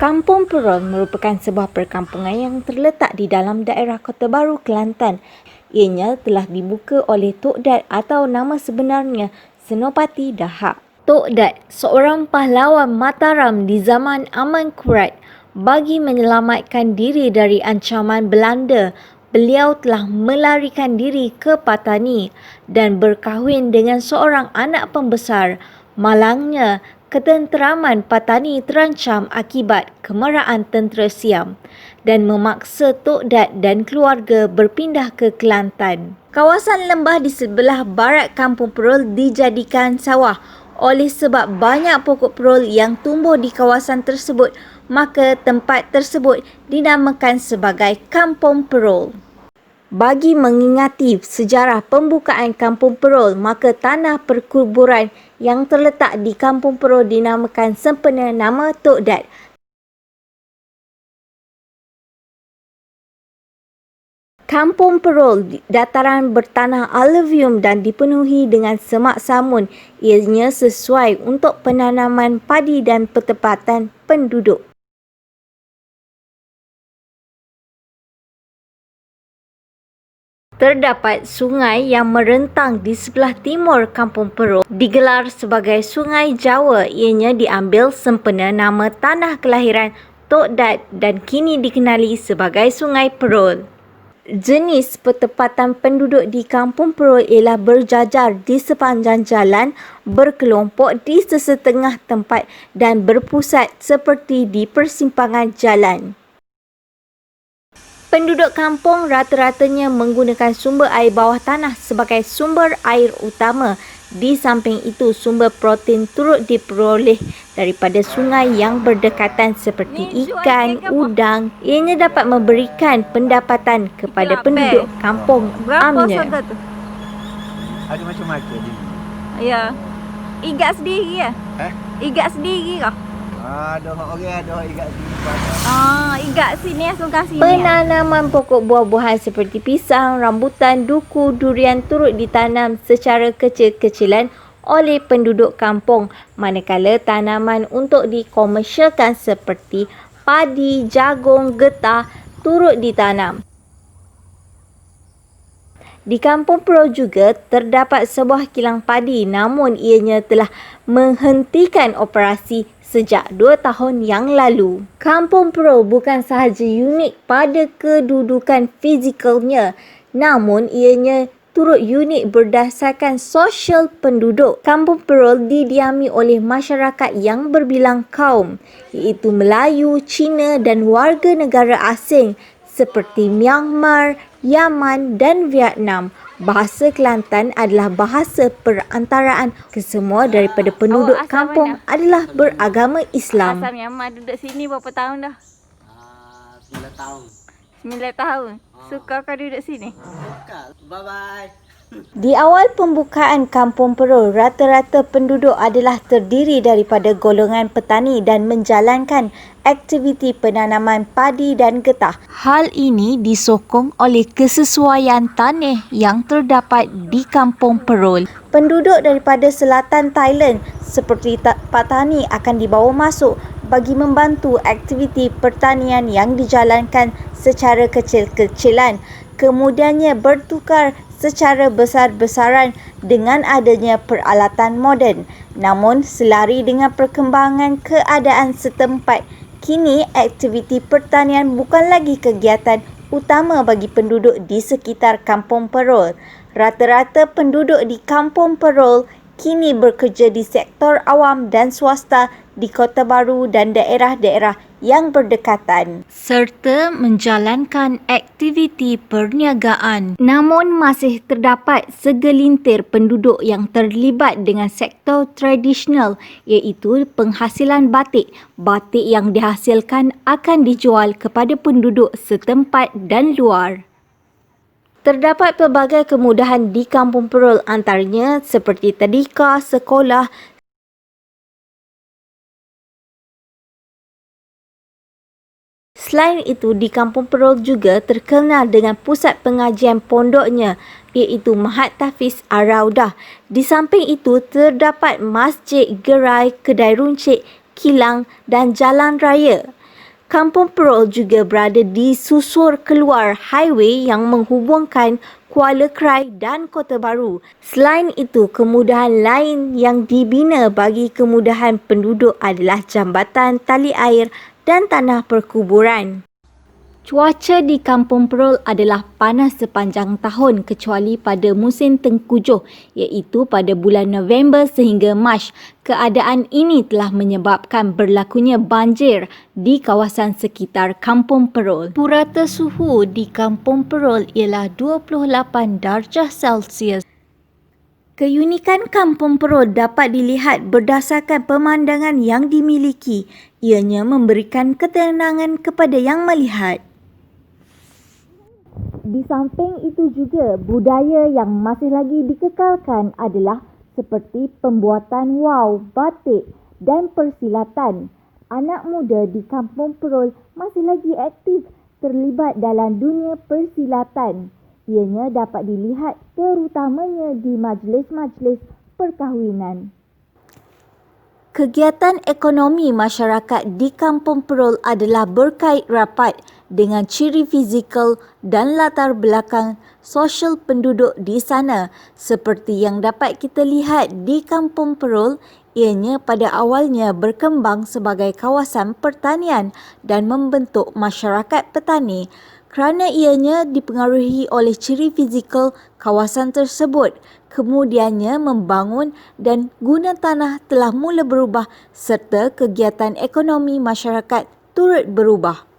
Kampung Perol merupakan sebuah perkampungan yang terletak di dalam daerah Kota Baru, Kelantan. Ianya telah dibuka oleh Tok Dat atau nama sebenarnya Senopati Dahak. Tok Dat, seorang pahlawan Mataram di zaman Aman Kurat, bagi menyelamatkan diri dari ancaman Belanda, beliau telah melarikan diri ke Patani dan berkahwin dengan seorang anak pembesar. Malangnya, ketenteraman Patani terancam akibat kemarahan tentera Siam dan memaksa Tok Dat dan keluarga berpindah ke Kelantan. Kawasan lembah di sebelah barat Kampung Perol dijadikan sawah. Oleh sebab banyak pokok perol yang tumbuh di kawasan tersebut, maka tempat tersebut dinamakan sebagai Kampung Perol. Bagi mengingati sejarah pembukaan Kampung Perol, maka tanah perkuburan yang terletak di Kampung Perol dinamakan sempena nama Tok Dat. Kampung Perol dataran bertanah aluvium dan dipenuhi dengan semak samun. Ianya sesuai untuk penanaman padi dan pertempatan penduduk. Terdapat sungai yang merentang di sebelah timur Kampung Perol, digelar sebagai Sungai Jawa. Ianya diambil sempena nama tanah kelahiran Tok Dat dan kini dikenali sebagai Sungai Perol. Jenis pertempatan penduduk di Kampung Perol ialah berjajar di sepanjang jalan, berkelompok di sesetengah tempat dan berpusat seperti di persimpangan jalan. Penduduk kampung rata-ratanya menggunakan sumber air bawah tanah sebagai sumber air utama. Di samping itu, sumber protein turut diperoleh daripada sungai yang berdekatan seperti ikan, udang. Ianya dapat memberikan pendapatan kepada penduduk kampung amnya. Berapa tu? Ada macam-macam je. Ya. Igat sendiri ya? Igat sendiri kah? Ada orang ada ikat sini. Igat sini sungkan sini. Penanaman pokok buah-buahan seperti pisang, rambutan, duku, durian turut ditanam secara kecil-kecilan oleh penduduk kampung, manakala tanaman untuk dikomersialkan seperti padi, jagung, getah turut ditanam. Di Kampung Perol juga terdapat sebuah kilang padi, namun ianya telah menghentikan operasi sejak 2 tahun yang lalu. Kampung Perol bukan sahaja unik pada kedudukan fizikalnya, namun ianya turut unik berdasarkan sosial penduduk. Kampung Perol didiami oleh masyarakat yang berbilang kaum, iaitu Melayu, Cina dan warga negara asing seperti Myanmar, Yaman dan Vietnam. Bahasa Kelantan adalah bahasa perantaraan. Kesemua daripada penduduk kampung adalah beragama Islam. Asal Myanmar duduk sini berapa tahun dah? 9 tahun. 9 tahun. Suka kau duduk sini? Bye-bye. Di awal pembukaan Kampung Perol, rata-rata penduduk adalah terdiri daripada golongan petani dan menjalankan aktiviti penanaman padi dan getah. Hal ini disokong oleh kesesuaian tanah yang terdapat di Kampung Perol. Penduduk daripada selatan Thailand seperti Patani akan dibawa masuk bagi membantu aktiviti pertanian yang dijalankan secara kecil-kecilan. Kemudiannya bertukar secara besar-besaran dengan adanya peralatan moden. Namun, selari dengan perkembangan keadaan setempat, kini aktiviti pertanian bukan lagi kegiatan utama bagi penduduk di sekitar Kampung Perol. Rata-rata penduduk di Kampung Perol kini bekerja di sektor awam dan swasta di Kota Baru dan daerah-daerah yang berdekatan, serta menjalankan aktiviti perniagaan. Namun masih terdapat segelintir penduduk yang terlibat dengan sektor tradisional, iaitu penghasilan batik. Batik yang dihasilkan akan dijual kepada penduduk setempat dan luar. Terdapat pelbagai kemudahan di Kampung Perol, antaranya seperti tadika, sekolah. Selain itu, di Kampung Perol juga terkenal dengan pusat pengajian pondoknya, iaitu Mahat Tahfiz Ar-Raudah. Di samping itu, terdapat masjid, gerai, kedai runcit, kilang dan jalan raya. Kampung Perul juga berada di susur keluar highway yang menghubungkan Kuala Krai dan Kota Baru. Selain itu, kemudahan lain yang dibina bagi kemudahan penduduk adalah jambatan tali air dan tanah perkuburan. Cuaca di Kampung Perul adalah panas sepanjang tahun kecuali pada musim tengkujuh iaitu pada bulan November sehingga Mac. Keadaan ini telah menyebabkan berlakunya banjir di kawasan sekitar Kampung Perul. Purata suhu di Kampung Perul ialah 28 darjah Celsius. Keunikan Kampung Perul dapat dilihat berdasarkan pemandangan yang dimiliki. Ianya memberikan ketenangan kepada yang melihat. Di samping itu juga, budaya yang masih lagi dikekalkan adalah seperti pembuatan wau, batik dan persilatan. Anak muda di Kampung Perul masih lagi aktif terlibat dalam dunia persilatan. Ianya dapat dilihat terutamanya di majlis-majlis perkahwinan. Kegiatan ekonomi masyarakat di Kampung Perul adalah berkait rapat dengan ciri fizikal dan latar belakang sosial penduduk di sana. Seperti yang dapat kita lihat di Kampung Perul, ianya pada awalnya berkembang sebagai kawasan pertanian dan membentuk masyarakat petani. Kerana ianya dipengaruhi oleh ciri fizikal kawasan tersebut, kemudiannya membangun dan guna tanah telah mula berubah serta kegiatan ekonomi masyarakat turut berubah.